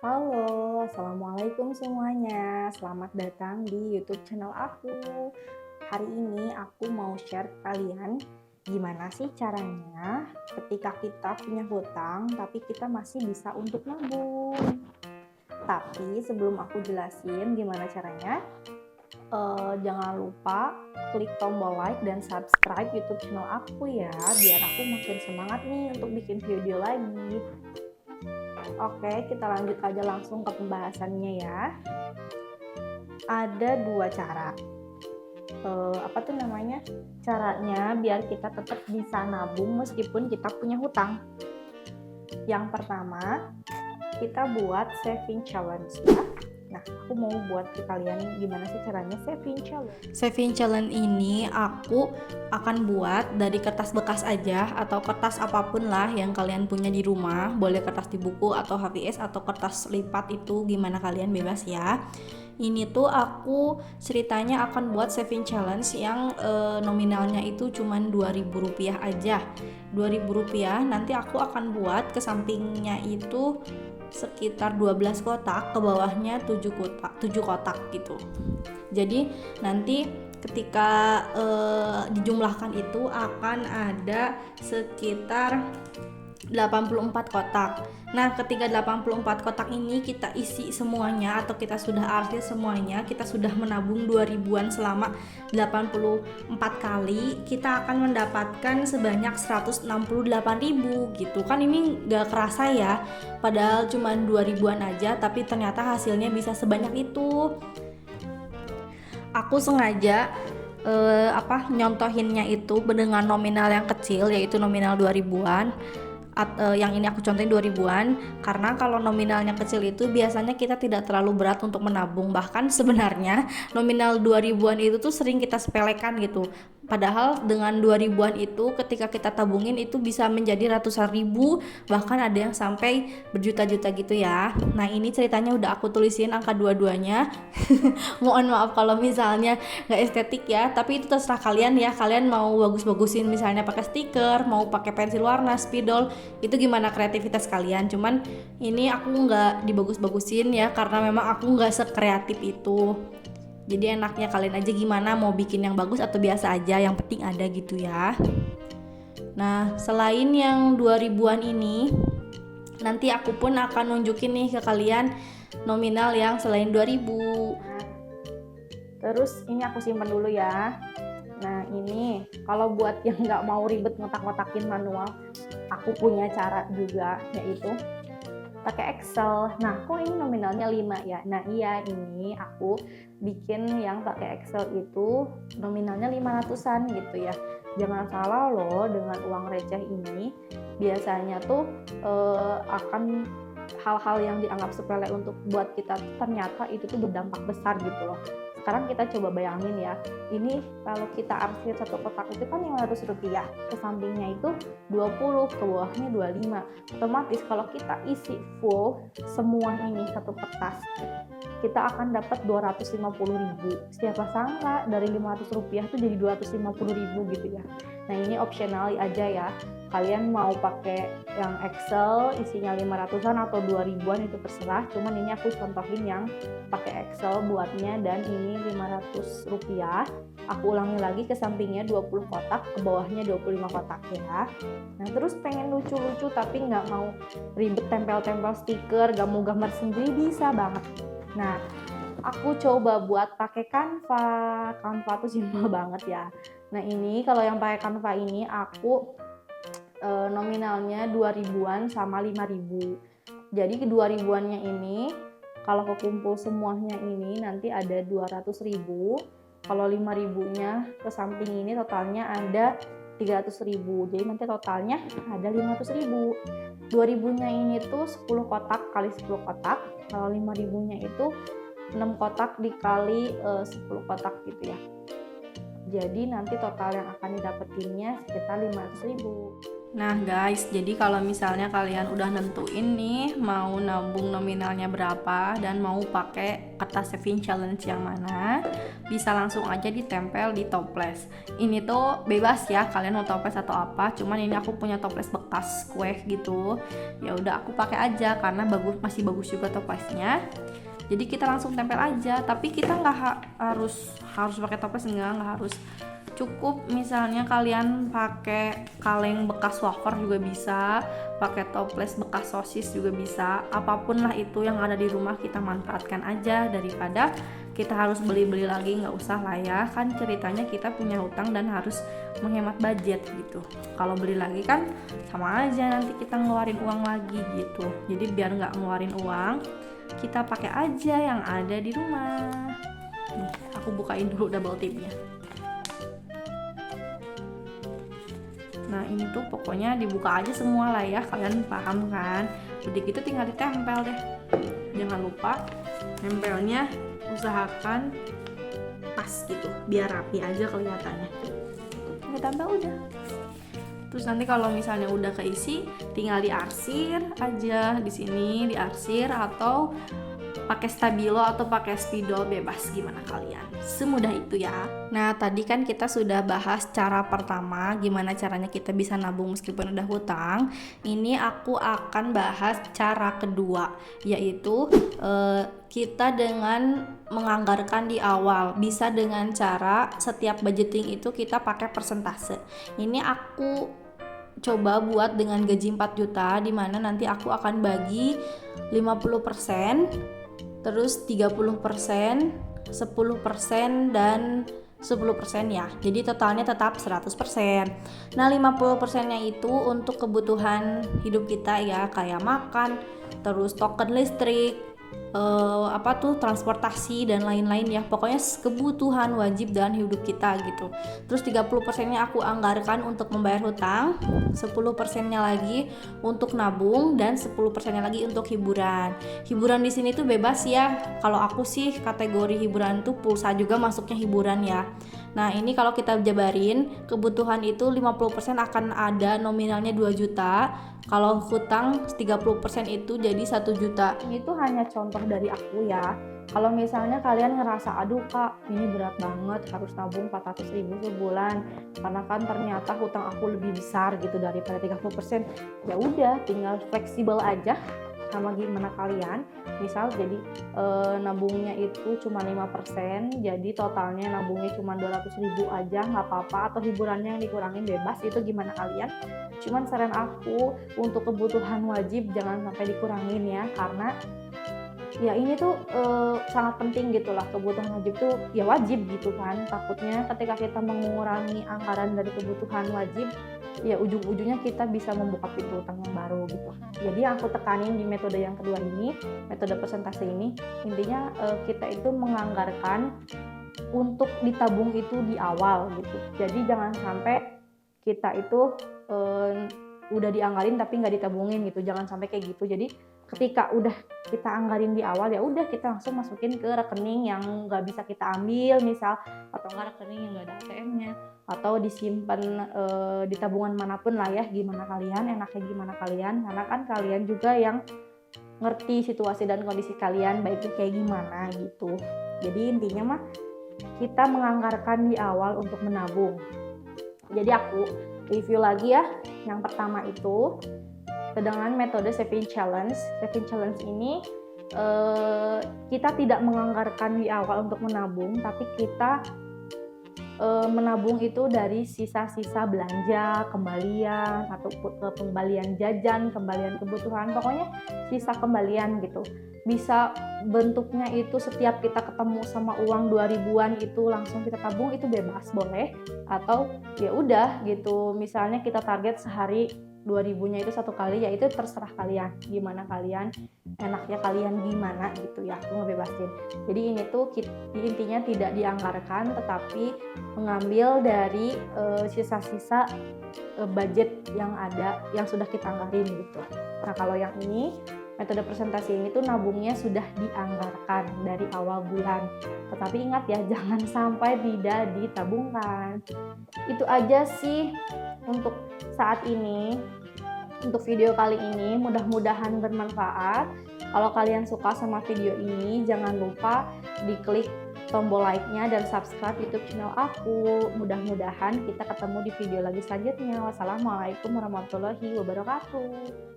Halo, Assalamualaikum semuanya. Selamat datang di YouTube channel aku. Hari ini aku mau share ke kalian gimana sih caranya ketika kita punya hutang tapi kita masih bisa untuk nabung. Tapi sebelum aku jelasin gimana caranya, jangan lupa klik tombol like dan subscribe YouTube channel aku ya, biar aku makin semangat nih untuk bikin video lagi. Oke, kita lanjut aja langsung ke pembahasannya ya. Ada dua cara. Caranya biar kita tetap bisa nabung meskipun kita punya hutang. Yang pertama, kita buat saving challenge ya. Nah, aku mau buat ke kalian gimana sih caranya saving challenge. Saving challenge ini aku akan buat dari kertas bekas aja atau kertas apapun lah yang kalian punya di rumah. Boleh kertas di buku atau HVS atau kertas lipat, itu gimana kalian, bebas ya. Ini tuh aku ceritanya akan buat saving challenge yang nominalnya itu cuman Rp2.000 aja. Rp2.000 nanti aku akan buat ke sampingnya itu sekitar 12 kotak, ke bawahnya 7 kotak gitu. Jadi nanti ketika dijumlahkan itu akan ada sekitar 84 kotak. Nah, ketika 84 kotak ini kita isi semuanya atau kita sudah arsir semuanya, kita sudah menabung 2000-an selama 84 kali, kita akan mendapatkan sebanyak 168.000 gitu. Kan ini gak kerasa ya, padahal cuma 2000-an aja, tapi ternyata hasilnya bisa sebanyak itu. Aku sengaja nyontohinnya itu dengan nominal yang kecil, yaitu nominal 2000-an. Yang ini aku contohin 2000-an karena kalau nominalnya kecil itu biasanya kita tidak terlalu berat untuk menabung. Bahkan sebenarnya nominal 2000-an itu tuh sering kita sepelekan gitu. Padahal dengan 2000-an itu ketika kita tabungin itu bisa menjadi ratusan ribu, bahkan ada yang sampai berjuta-juta gitu ya. Nah, ini ceritanya udah aku tulisin angka dua-duanya. Mohon maaf kalau misalnya nggak estetik ya, tapi itu terserah kalian ya. Kalian mau bagus-bagusin misalnya pakai stiker, mau pakai pensil warna, spidol, itu gimana kreativitas kalian. Cuman ini aku nggak dibagus-bagusin ya, karena memang aku nggak sekreatif itu. Jadi enaknya kalian aja gimana, mau bikin yang bagus atau biasa aja, yang penting ada gitu ya. Nah, selain yang 2000-an ini, nanti aku pun akan nunjukin nih ke kalian nominal yang selain 2000. Terus ini aku simpan dulu ya. Nah, ini kalau buat yang nggak mau ribet ngotak-ngotakin manual, aku punya cara juga, yaitu pakai Excel. Nah, kok ini nominalnya 5 ya? Nah, iya, ini aku bikin yang pakai Excel itu nominalnya 500-an gitu ya. Jangan salah loh, dengan uang receh ini biasanya tuh akan hal-hal yang dianggap sepele untuk buat kita ternyata itu tuh berdampak besar gitu loh. Sekarang kita coba bayangin ya, ini kalau kita arsir satu kotak itu kan Rp500, ke sampingnya itu 20, ke bawahnya 25. Otomatis kalau kita isi full semua ini satu kertas, kita akan dapat 250.000. Siapa sangka dari Rp500 tuh jadi 250.000 gitu ya. Nah, ini optional aja ya. Kalian mau pakai yang Excel isinya 500-an atau 2000-an itu terserah. Cuman ini aku contohin yang pakai Excel buatnya, dan ini Rp500. Aku ulangi lagi, ke sampingnya 20 kotak, ke bawahnya 25 kotak ya. Nah, terus pengen lucu-lucu tapi nggak mau ribet tempel-tempel stiker, gak mau gambar sendiri, bisa banget. Nah, aku coba buat pakai Canva. Canva tuh simpel banget ya. Nah, ini kalau yang pakai Canva ini aku nominalnya 2000-an sama 5000. Jadi ke 2000-annya ini kalau kekumpul semuanya ini nanti ada 200.000. Kalau 5000-nya ke samping ini totalnya ada 300.000. Jadi nanti totalnya ada 500.000. 2000-nya ini tuh 10 kotak kali 10 kotak. Kalau 5000-nya itu 6 kotak dikali 10 kotak gitu ya. Jadi nanti total yang akan didapetinnya sekitar 500.000. Nah guys, jadi kalau misalnya kalian udah nentuin nih mau nabung nominalnya berapa dan mau pakai kertas saving challenge yang mana, bisa langsung aja ditempel di toples. Ini tuh bebas ya, kalian mau toples atau apa. Cuman ini aku punya toples bekas kue gitu. Ya udah aku pakai aja karena masih bagus juga toplesnya. Jadi kita langsung tempel aja, tapi kita nggak harus pakai toples, nggak harus. Cukup misalnya kalian pakai kaleng bekas wafer juga bisa, pakai toples bekas sosis juga bisa, apapun lah itu yang ada di rumah kita manfaatkan aja daripada kita harus beli-beli lagi. Nggak usah lah ya, kan ceritanya kita punya hutang dan harus menghemat budget gitu. Kalau beli lagi kan sama aja nanti kita ngeluarin uang lagi gitu. Jadi biar nggak ngeluarin uang, kita pakai aja yang ada di rumah. Nih, aku bukain dulu double tipnya. Nah ini tuh pokoknya dibuka aja semua lah ya, kalian paham kan? Udah gitu tinggal ditempel deh. Jangan lupa nempelnya usahakan pas gitu, biar rapi aja kelihatannya. Ditempel udah. Terus nanti kalau misalnya udah keisi, tinggal diarsir aja di sini, diarsir atau pakai stabilo atau pakai spidol, bebas gimana kalian. Semudah itu ya. Nah, tadi kan kita sudah bahas cara pertama, gimana caranya kita bisa nabung meskipun udah hutang. Ini aku akan bahas cara kedua, yaitu kita dengan menganggarkan di awal. Bisa dengan cara setiap budgeting itu kita pakai persentase. Ini aku coba buat dengan gaji 4 juta, dimana nanti aku akan bagi 50%, terus 30%, 10% dan 10% ya. Jadi totalnya tetap 100%. Nah, 50%-nya itu untuk kebutuhan hidup kita ya, kayak makan, terus token listrik, transportasi dan lain-lain ya. Pokoknya kebutuhan wajib dalam hidup kita gitu. Terus 30%-nya aku anggarkan untuk membayar hutang, 10%-nya lagi untuk nabung, dan 10%-nya lagi untuk hiburan. Hiburan di sini tuh bebas ya. Kalau aku sih kategori hiburan tuh pulsa juga masuknya hiburan ya. Nah, ini kalau kita jabarin, kebutuhan itu 50% akan ada nominalnya 2 juta. Kalau hutang 30% itu jadi 1 juta. Ini tuh hanya contoh dari aku ya. Kalau misalnya kalian ngerasa, aduh kak ini berat banget harus nabung 400.000 sebulan karena kan ternyata hutang aku lebih besar gitu daripada 30%, ya udah tinggal fleksibel aja sama gimana kalian. Misal jadi nabungnya itu cuma 5%, jadi totalnya nabungnya cuma 200.000 aja nggak apa-apa, atau hiburannya yang dikurangin bebas, itu gimana kalian. Cuman saran aku untuk kebutuhan wajib jangan sampai dikurangin ya, karena ya ini tuh sangat penting gitulah. Kebutuhan wajib tuh ya wajib gitu kan. Takutnya ketika kita mengurangi anggaran dari kebutuhan wajib, ya ujung-ujungnya kita bisa membuka pintu utang yang baru gitu. Jadi yang aku tekanin di metode yang kedua ini, metode persentase ini, intinya kita itu menganggarkan untuk ditabung itu di awal gitu. Jadi jangan sampai kita itu udah dianggarin tapi nggak ditabungin gitu, jangan sampai kayak gitu. Jadi ketika udah kita anggarin di awal, ya udah kita langsung masukin ke rekening yang nggak bisa kita ambil misal, atau nggak rekening yang nggak ada ATM-nya, atau disimpan di tabungan manapun lah ya. Gimana kalian, enaknya gimana kalian, karena kan kalian juga yang ngerti situasi dan kondisi kalian baiknya kayak gimana gitu. Jadi intinya mah kita menganggarkan di awal untuk menabung. Jadi aku review lagi ya. Yang pertama itu dengan metode saving challenge. Saving challenge ini kita tidak menganggarkan di awal untuk menabung, tapi kita menabung itu dari sisa-sisa belanja, kembalian, atau kembalian jajan, kembalian kebutuhan, pokoknya sisa kembalian gitu. Bisa bentuknya itu setiap kita ketemu sama uang 2 ribuan itu langsung kita tabung, itu bebas, boleh. Atau ya udah gitu, misalnya kita target sehari 2 ribunya itu satu kali, ya itu terserah kalian, gimana kalian, enaknya kalian gimana gitu ya, aku ngebebasin. Jadi ini tuh intinya tidak dianggarkan, tetapi mengambil dari sisa-sisa budget yang ada, yang sudah kita anggarin gitu. Nah kalau yang ini metode presentasi ini tuh nabungnya sudah dianggarkan dari awal bulan. Tetapi ingat ya, jangan sampai tidak ditabungkan. Itu aja sih untuk saat ini, untuk video kali ini. Mudah-mudahan bermanfaat. Kalau kalian suka sama video ini, jangan lupa diklik tombol like-nya dan subscribe YouTube channel aku. Mudah-mudahan kita ketemu di video lagi selanjutnya. Wassalamualaikum warahmatullahi wabarakatuh.